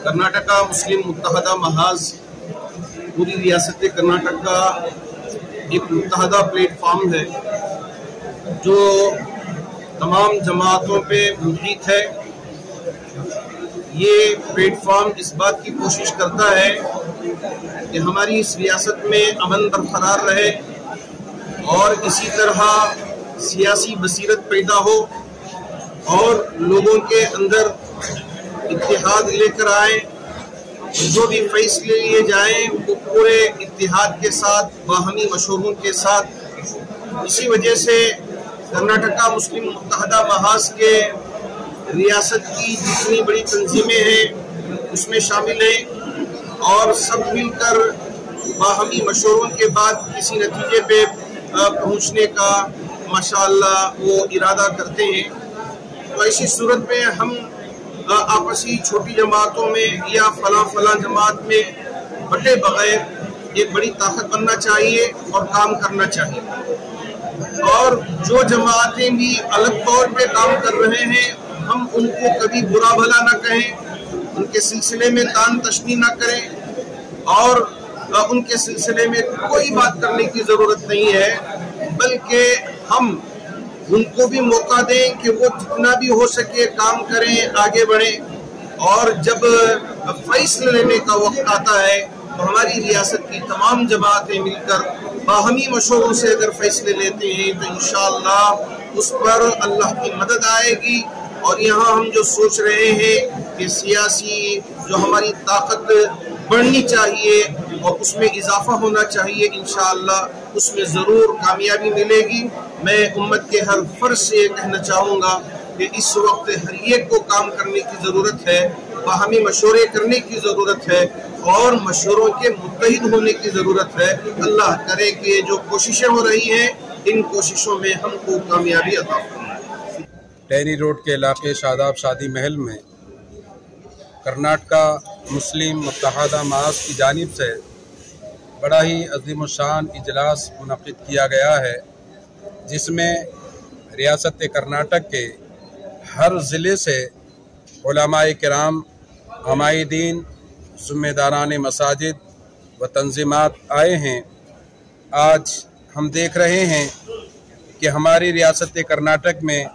कर्नाटका मुस्लिम मुत्तहदा महाज पूरी रियासत कर्नाटक का एक मुत्तहदा प्लेटफार्म है जो तमाम जमातों पे मुहित है। ये प्लेटफार्म इस बात की कोशिश करता है कि हमारी इस रियासत में अमन बरकरार रहे और इसी तरह सियासी बसीरत पैदा हो और लोगों के अंदर इत्तेहाद लेकर आए। जो भी फैसले लिए जाएं वो पूरे इत्तेहाद के साथ, बाहमी मशवरों के साथ। इसी वजह से कर्नाटका मुस्लिम मुत्तहदा महाज के रियासत की जितनी बड़ी तंजीमें हैं उसमें शामिल हैं और सब मिलकर बाहमी मशवरों के बाद किसी नतीजे पे पहुंचने का माशाअल्लाह वो इरादा करते हैं। तो ऐसी सूरत में हम आपसी छोटी जमातों में या फला जमात में बटे बगैर एक बड़ी ताकत बनना चाहिए और काम करना चाहिए। और जो जमातें भी अलग तौर पे काम कर रहे हैं हम उनको कभी बुरा भला ना कहें, उनके सिलसिले में तान तशनी ना करें और उनके सिलसिले में कोई बात करने की जरूरत नहीं है, बल्कि हम उनको भी मौका दें कि वो जितना भी हो सके काम करें, आगे बढ़ें। और जब फैसले लेने का वक्त आता है तो हमारी रियासत की तमाम जमातें मिलकर बाहमी मशवरों से अगर फैसले लेते हैं तो इंशाअल्लाह उस पर अल्लाह की मदद आएगी। और यहाँ हम जो सोच रहे हैं कि सियासी जो हमारी ताकत बढ़नी चाहिए और उसमें इजाफा होना चाहिए, इंशाअल्लाह उसमें ज़रूर कामयाबी मिलेगी। मैं उम्मत के हर फर्ज से ये कहना चाहूँगा कि इस वक्त हर एक को काम करने की ज़रूरत है, बाहमी मशवरे करने की ज़रूरत है और मशवरों के मुत्तहिद होने की ज़रूरत है। अल्लाह करे कि जो कोशिशें हो रही हैं इन कोशिशों में हमको कामयाबी अता फरमाए। टहरी रोड के इलाके शादाब शादी महल में कर्नाटका मुस्लिम मुत्तहदा महाज की जानिब से बड़ा ही अज़ीम शान इजलास मुनक़िद किया गया है, जिसमें रियासत कर्नाटक के हर ज़िले से उलमाए किराम, हमायदीन, ज़िम्मेदारान मसाजिद व तंज़ीमात आए हैं। आज हम देख रहे हैं कि हमारी रियासत कर्नाटक में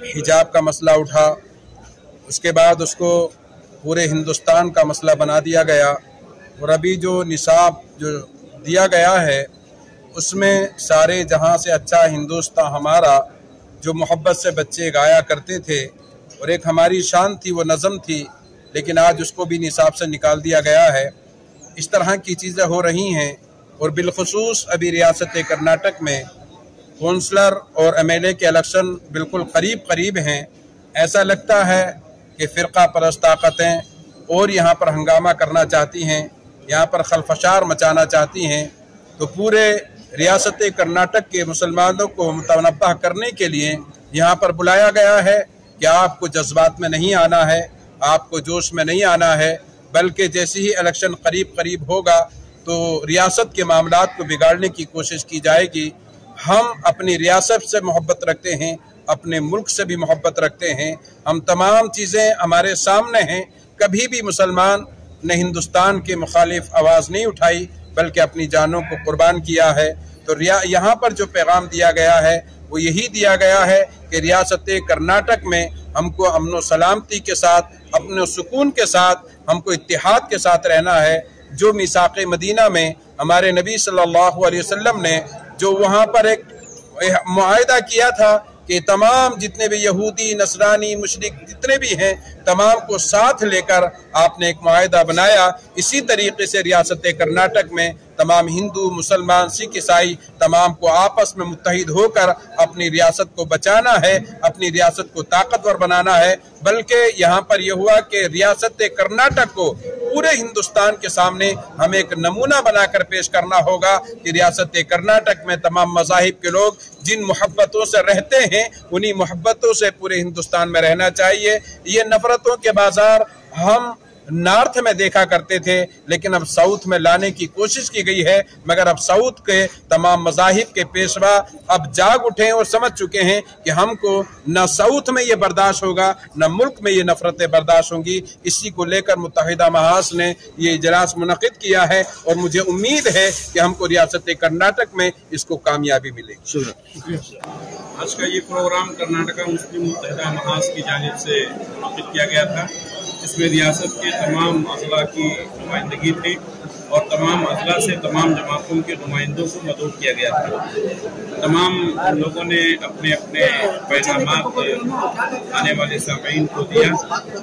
हिजाब का मसला उठा, उसके बाद उसको पूरे हिंदुस्तान का मसला बना दिया गया और अभी जो निसाब जो दिया गया है उसमें सारे जहां से अच्छा हिंदुस्तान हमारा जो मोहब्बत से बच्चे गाया करते थे और एक हमारी शान थी, वो नज़म थी, लेकिन आज उसको भी निसाब से निकाल दिया गया है। इस तरह की चीज़ें हो रही हैं और बिलखुसूस अभी रियासत कर्नाटक में कौंसलर और एमएलए के इलेक्शन बिल्कुल करीब हैं। ऐसा लगता है कि फ़िरका परस्त ताकतें और यहाँ पर हंगामा करना चाहती हैं, यहाँ पर खलफशार मचाना चाहती हैं। तो पूरे रियासत कर्नाटक के मुसलमानों को मुतनब्बह करने के लिए यहाँ पर बुलाया गया है कि आपको जज्बात में नहीं आना है, आपको जोश में नहीं आना है, बल्कि जैसे ही इलेक्शन करीब होगा तो रियासत के मामलात को बिगाड़ने की कोशिश की जाएगी। हम अपनी रियासत से मोहब्बत रखते हैं, अपने मुल्क से भी मोहब्बत रखते हैं। हम तमाम चीज़ें हमारे सामने हैं। कभी भी मुसलमान ने हिंदुस्तान के मुखालिफ आवाज़ नहीं उठाई, बल्कि अपनी जानों को कुर्बान किया है। तो यहाँ पर जो पैगाम दिया गया है वो यही दिया गया है कि रियासत कर्नाटक में हमको अमन व सलामती के साथ, अपने सुकून के साथ, हमको इत्तेहाद के साथ रहना है। जो मीसाक़ मदीना में हमारे नबी सल्लल्लाहु अलैहि वसल्लम ने जो वहाँ पर एक मुआहदा किया था कि तमाम जितने भी यहूदी, नसरानी, मुशरिक जितने भी हैं तमाम को साथ लेकर आपने एक मुआहदा बनाया। इसी तरीके से रियासत कर्नाटक में तमाम हिंदू, मुसलमान, सिख, ईसाई तमाम को आपस में मुत्तहिद होकर अपनी रियासत को बचाना है, अपनी रियासत को ताकतवर बनाना है। बल्कि यहाँ पर यह हुआ कि रियासत कर्नाटक को पूरे हिंदुस्तान के सामने हमें एक नमूना बनाकर पेश करना होगा कि रियासत कर्नाटक में तमाम मज़ाहिब के लोग जिन मोहब्बतों से रहते हैं उन्हीं मोहब्बतों से पूरे हिंदुस्तान में रहना चाहिए। ये नफरतों के बाजार हम नॉर्थ में देखा करते थे, लेकिन अब साउथ में लाने की कोशिश की गई है। मगर अब साउथ के तमाम मज़ाहिब के पेशवा अब जाग उठे हैं और समझ चुके हैं कि हमको न साउथ में ये बर्दाश्त होगा, न मुल्क में ये नफरतें बर्दाश्त होंगी। इसी को लेकर मुत्तहिदा महाज ने ये इजलास मुनक़िद किया है और मुझे उम्मीद है कि हमको रियासत कर्नाटक में इसको कामयाबी मिलेगी। आज का ये प्रोग्राम कर्नाटका मुस्लिम मुत्तहिदा महाज की जानिब से मुनक़िद किया गया था। इसमें रियासत के तमाम अज़ला की नुमाइंदगी थी और तमाम अज़ला से तमाम जमातों के नुमाइंदों को मदऊ किया गया था। तमाम लोगों ने अपने अपने पैगामात आने वाले सामीन को दिया।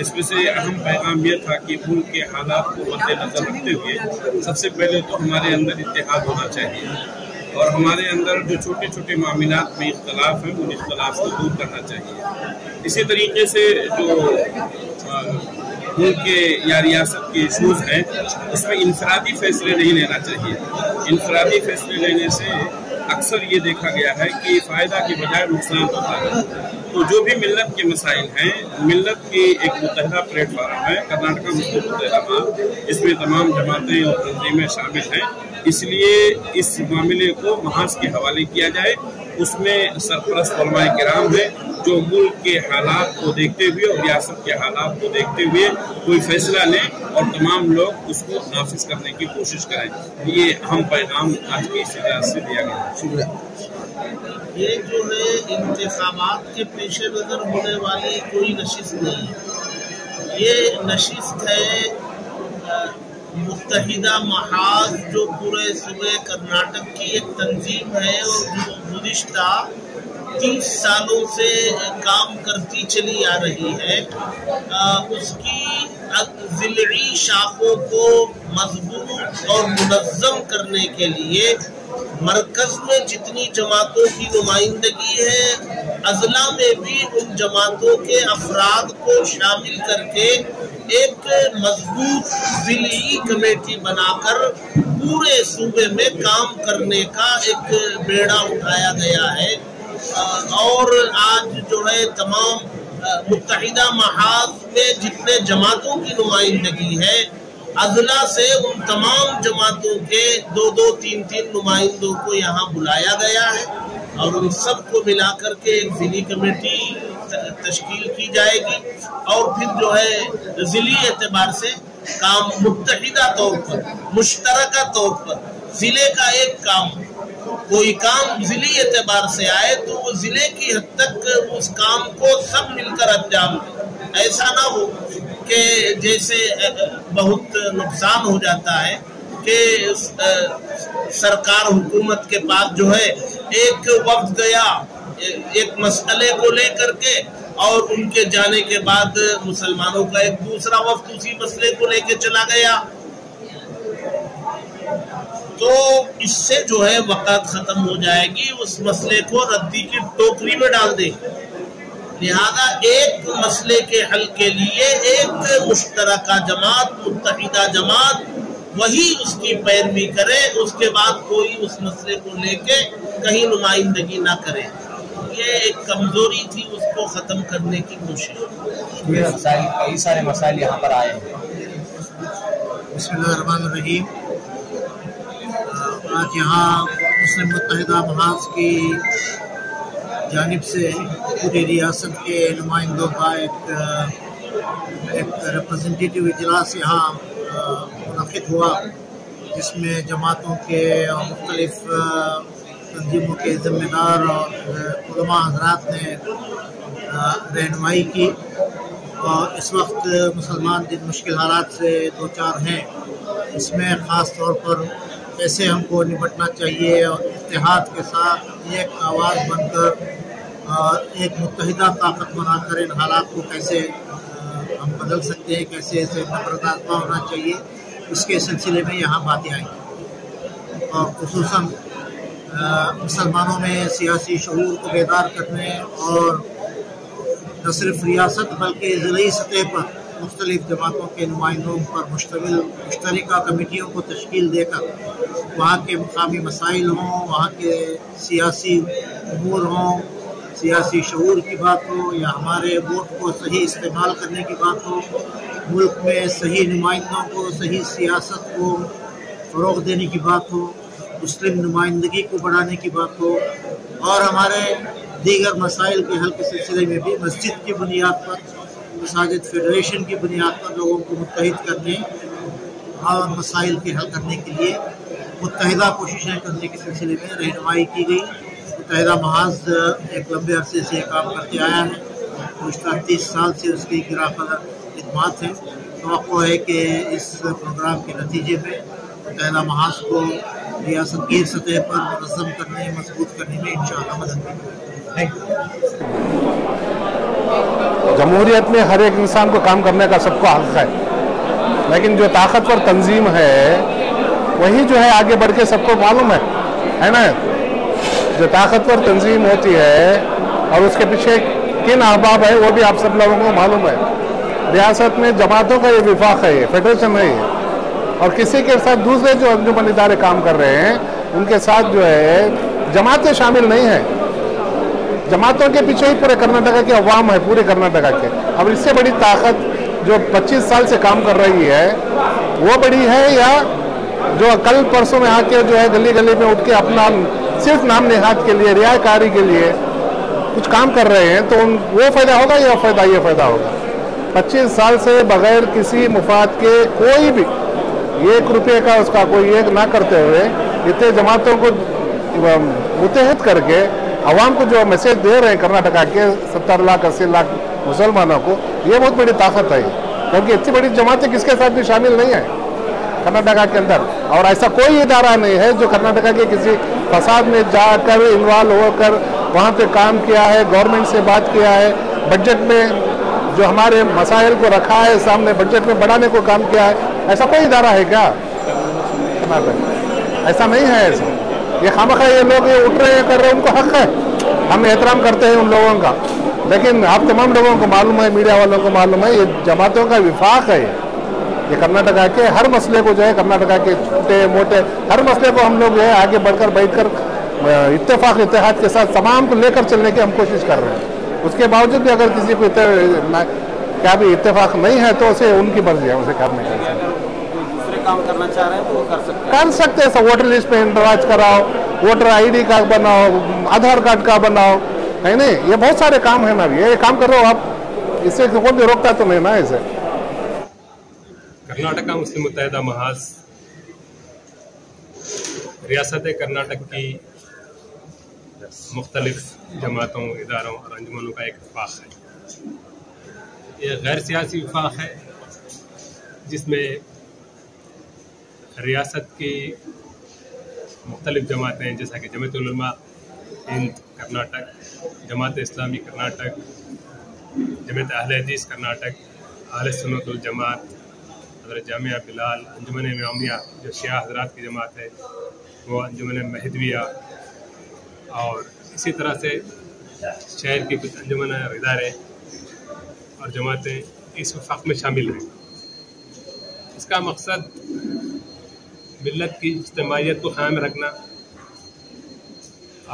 इसमें से अहम पैगाम यह था कि मुल्क के हालात को मद्देनज़र रखते हुए सबसे पहले तो हमारे अंदर इत्तेहाद होना चाहिए और हमारे अंदर जो छोटे छोटे मामलात में इख्तलाफ हैं उन इख्तलाफ को दूर करना चाहिए। इसी तरीके से जो मुल्क के या रियासत के इशूज़ हैं उसमें इंफरादी फैसले नहीं लेना चाहिए। इंफरादी फैसले लेने से अक्सर ये देखा गया है कि फ़ायदा की बजाय नुकसान होता है। तो जो भी मिल्लत के मसाइल हैं, मिल्लत की एक मुत्तहिदा प्लेटफार्म है कर्नाटका मुस्लिम मुत्तहिदा महाज, इसमें तमाम जमातें और तंजीमें शामिल हैं। इसलिए इस मामले को महाज के हवाले किया जाए। उसमें सरपरस्त उलमाए किराम हैं जो मुल्क के हालात को देखते हुए और रियासत के हालात को देखते हुए कोई फैसला लें और तमाम लोग उसको नाफिज करने की कोशिश करें। ये अहम पैगाम आज की इस इजलास से दिया गया। शुक्रिया। ये जो है इंतखाबात के पेश नज़र होने वाली कोई नशिस्त नहीं है। ये नशिस्त है मुत्तहिदा महाज जो पूरे सूबे कर्नाटक की एक तंजीम है और जो गुज़िश्ता 30 सालों से काम करती चली आ रही है। उसकी ज़िलई शाखों को मजबूत और मुनज़्ज़म करने के लिए मरकज़ में जितनी जमातों की नुमाइंदगी है, अज़ला में भी उन जमातों के अफराद को शामिल करके एक मजबूत ज़िली कमेटी बनाकर पूरे सूबे में काम करने का एक बेड़ा उठाया गया है। और आज जो है तमाम मुत्तहिदा महाज में जितने जमातों की नुमाइंदगी है, अज़ला से उन तमाम जमातों के 2-2, 3-3 नुमाइंदों को यहाँ बुलाया गया है और उन सबको मिलाकर के एक ज़िली कमेटी तश्कील की जाएगी और फिर जो है ज़िली एतबार से काम मुत्तहिदा तौर पर, मुश्तरका तौर पर ज़िले का एक काम, कोई काम ज़िली एतबार से आए तो वो ज़िले की हद तक उस काम को सब मिलकर अंजाम दें। ऐसा ना हो कि जैसे बहुत नुकसान हो जाता है कि सरकार हुकूमत के पास जो है एक वक्त गया एक मसले को लेकर के और उनके जाने के बाद मुसलमानों का एक दूसरा वक्त उसी मसले को लेकर चला गया, तो इससे जो है वक़्त खत्म हो जाएगी, उस मसले को रद्दी की टोकरी में डाल दे। लिहाजा एक मसले के हल के लिए एक मुश्तरका जमात, मुत्तहिदा जमात वही उसकी पैरवी करे, उसके बाद कोई उस मसले को लेके कहीं नुमाइंदगी ना करे। ये एक कमजोरी थी, उसको खत्म करने की कोशिश। कई सारे मसाइल यहाँ पर आए हैं। बिस्मिल्लाहिर्रहमानिर्रहीम। आज यहाँ मुस्लिम मुत्तहिदा महाज की जानिब से पूरी रियासत के नुमाइंदों का एक रिप्रेजेंटेटिव इजलास यहाँ मुनक़िद हुआ, जिसमें जमातों के मुख्तलिफ तंजीमों के ज़िम्मेदार और उलमा हज़रात ने रहनुमाई की। और इस वक्त मुसलमान जिन मुश्किल हालात से दो चार हैं, इसमें ख़ास तौर पर कैसे हमको निपटना चाहिए और इत्तेहाद के साथ एक आवाज़ बनकर एक मुत्तहिदा ताकत बनाकर इन हालात को कैसे हम बदल सकते हैं, कैसे इसे बर्दाश्त होना चाहिए, इसके सिलसिले में यहाँ बातें आई। और खुसूसन मुसलमानों में सियासी शऊर को बेदार करने और न सिर्फ रियासत बल्कि ज़िली सतह पर मुख्तलिफ जमातों के नुमाइंदों पर मुश्तमिल मुश्तरका कमेटियों को तश्कील देकर वहाँ के मकामी मसाइल हों, वहाँ के सियासी अमूर हों, सियासी शऊर की बात हो या हमारे वोट को सही इस्तेमाल करने की बात हो, मुल्क में सही नुमाइंदों को, सही सियासत को फ़रोग़ देने की बात हो, मुस्लिम नुमाइंदगी को बढ़ाने की बात हो, और हमारे दीगर मसाइल के हल के सिलसिले में भी मस्जिद की बुनियाद पर, मसाजिद फेडरेशन की बुनियाद पर लोगों को मुत्तहिद करने और मसाइल के हल करने के लिए मुत्तहिदा कोशिशें करने के सिलसिले में रहनुमाई की गई। मुत्तहिदा महाज एक लंबे अरसे से काम करके आया है, गुज़श्ता 30 साल से उसकी गिराफ़त खिदमात है। तवक्को है कि इस प्रोग्राम के नतीजे में मुत्तहिदा महाज को रियासतगीर सतह पर मुनज़्ज़म करने, मजबूत करने में इंशाअल्लाह मदद मिलेगी। जमहूरियत में हर एक इंसान को काम करने का सबको हक़ है, लेकिन जो ताकतवर तंजीम है वही जो है आगे बढ़ के सबको मालूम है ना। जो ताकतवर तंजीम होती है और उसके पीछे किन अहबाब है वो भी आप सब लोगों को मालूम है। रियासत में जमातों का ये विफाक है, ये फेडरेशन है ये, और किसी के साथ दूसरे जो अंजुमन इदारे काम कर रहे हैं उनके साथ जो है जमातें शामिल नहीं हैं। जमातों के पीछे ही पूरे कर्नाटका के अवाम है, पूरे कर्नाटका के। अब इससे बड़ी ताकत जो 25 साल से काम कर रही है वो बड़ी है, या जो कल परसों में आके जो है गली गली में उठ के अपना सिर्फ नाम नेहाद के लिए, रियाकारी के लिए कुछ काम कर रहे हैं, तो वो फ़ायदा होगा या फ़ायदा ये फ़ायदा होगा। 25 साल से बग़ैर किसी मुफाद के कोई भी 1 रुपये का उसका कोई एक ना करते हुए इतने जमातों को मुत्तहिद करके अवाम को जो मैसेज दे रहे हैं कर्नाटका के 70 लाख 80 लाख मुसलमानों को, ये बहुत बड़ी ताकत है, क्योंकि इतनी बड़ी जमातें किसके साथ भी शामिल नहीं है कर्नाटका के अंदर। और ऐसा कोई इदारा नहीं है जो कर्नाटका के किसी फसाद में जाकर इन्वॉल्व होकर वहाँ पे काम किया है, गवर्नमेंट से बात किया है, बजट में जो हमारे मसाइल को रखा है सामने बजट में बढ़ाने को काम किया है। ऐसा कोई इदारा है क्या कर्नाटक? ऐसा नहीं है। ऐसा ये खामखा ये लोग ये उठ रहे हैं, कर रहे हैं, उनको हक है, हम एहतराम करते हैं उन लोगों का, लेकिन आप तमाम लोगों को मालूम है, मीडिया वालों को मालूम है, ये जमातों का विफाक है। ये कर्नाटका के हर मसले को जो है, कर्नाटका के छोटे मोटे हर मसले को हम लोग जो है आगे बढ़कर बैठकर इत्तेफाक इत्तेहाद के साथ तमाम को लेकर चलने की हम कोशिश कर रहे हैं। उसके बावजूद भी अगर किसी को क्या भी इत्तेफाक नहीं है तो उसे उनकी मर्जी है, उसे करने का। दूसरे काम करना चाह रहे हैं तो वो कर सकते हैं। वोटर लिस्ट में इंदराज कराओ, वोटर ID कार्ड बनाओ, आधार कार्ड का बनाओ, है नहीं, ये बहुत सारे काम है ना। ये काम करो आप, इससे कोई भी रोकता तो नहीं ना इसे। कर्नाटका मुस्लिम मुत्तहिदा महाज रियासत कर्नाटक की मुख्तलिफ जमातों, इदारों और अंजुमनों का एक वफाक है। ये गैर सियासी वफाक है जिसमें रियासत की मुख्तलिफ जमातें जैसा कि जमात उलमा हिंद कर्नाटक, जमात इस्लामी कर्नाटक, जमात अहले हदीस कर्नाटक, अहले सुन्नत वल जमात, हज़रत जामिया बिलाल, अंजुमन इमामिया जो शिया हज़रात की जमात है, वो अंजुमन महदविया, और इसी तरह से शहर की कुछ अंजुमन और इदारे और जमातें इस वफाक में शामिल हैं। इसका मकसद मिल्लत की इज्तिमाइयत को क़ायम रखना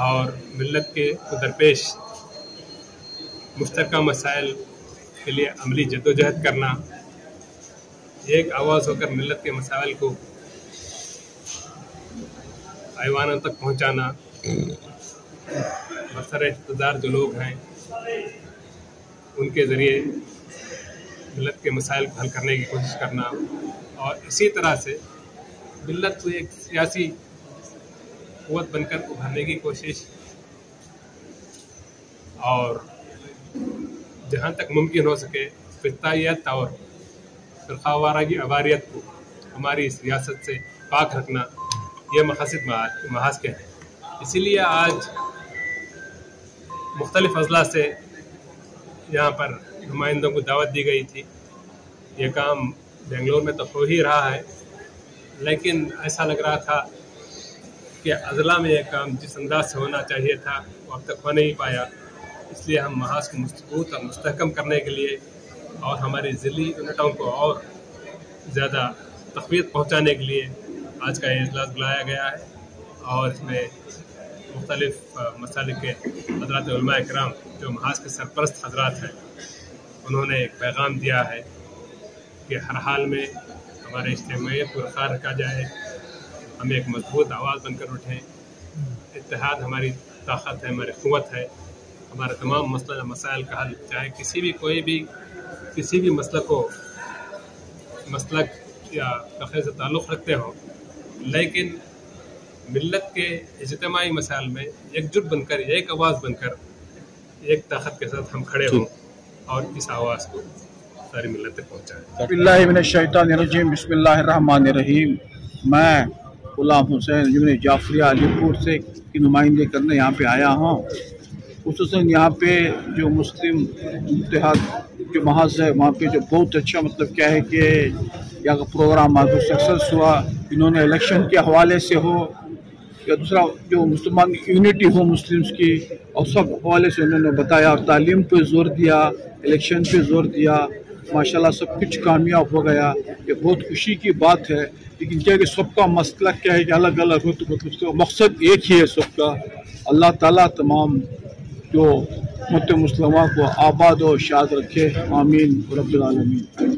और मिल्लत के दरपेश मुश्तरका मसाइल के लिए अमली जद्दोजहद करना, एक आवाज़ होकर मिल्लत के मसाइल को ऐवानों तक पहुँचाना, बरसर इक़्तिदार जो लोग हैं उनके ज़रिए मिल्लत के मसाइल को हल करने की कोशिश करना, और इसी तरह से मिल्लत को एक सियासी क़ुव्वत बनकर उभरने की कोशिश, और जहाँ तक मुमकिन हो सके फ़िरक़ायत और फ़िरक़ावारियत को हमारी इस रियासत से पाक रखना, ये मक़ासिद महाज के हैं। इसीलिए आज मुख्तलिफ़ अज़ला से यहाँ पर नुमाइंदों को दावत दी गई थी। ये काम बेंगलोर में तो हो ही रहा है, लेकिन ऐसा लग रहा था कि अज़ला में यह काम जिस अंदाज से होना चाहिए था वो अब तक हो नहीं पाया। इसलिए हम महाज को मजबूत और मुस्तहकम करने के लिए और हमारी ज़िली यूनिटों को और ज़्यादा तक़वियत पहुँचाने के लिए आज का ये इजलास बुलाया गया है, और इसमें मुख्तलिफ़ मसालिक के हज़रात उलमा इकराम जो महाज के सरपरस्त हज़रात हैं उन्होंने एक पैगाम दिया है कि हर हाल में हमारे इज्तिमाइयत बरकरार रखा जाए, हम एक मजबूत आवाज़ बनकर उठें। इत्तेहाद हमारी ताकत है, हमारी क़ुव्वत है। हमारे तमाम मसाइल का हल, चाहे किसी भी मसलक या फ़क़े से ताल्लुक़ रखते हों, लेकिन मिल्लत के इज्तिमाई मसाइल में एकजुट बनकर, एक आवाज़ बनकर, एक ताकत के साथ हम खड़े हों और इस आवाज़ को सारी मिल्लत तक पहुँचाएँ। बिस्मिल्लाहिर्रहमानिर्रहीम, बिस्मिल्लाहिर्रहमानिर्रहीम। मैं गुलाम हुसैन इब्न जाफरिया अलीपुर से की नुमाइंदगी करने यहाँ पे आया हूँ। खुसूसन यहाँ पे जो मुस्लिम इत्तेहाद जो महाज है, वहाँ पे जो बहुत अच्छा मतलब क्या है कि यहाँ का प्रोग्राम बहुत सक्सेस हुआ। इन्होंने इलेक्शन के हवाले से हो या दूसरा जो मुसलमान यूनिटी हो मुस्लिम्स की, और सब हवाले से उन्होंने बताया और तालीम पे जोर दिया, इलेक्शन पे जोर दिया। माशाल्लाह सब कुछ कामयाब हो गया। ये बहुत खुशी की बात है। लेकिन क्या है कि सबका मसला क्या है कि अलग अलग हो, तो मतलब उसका मकसद एक ही है सबका। अल्लाह ताला तमाम जो मुस्लिम को आबाद और शाद रखे। आमीन रब्बिल आलमीन।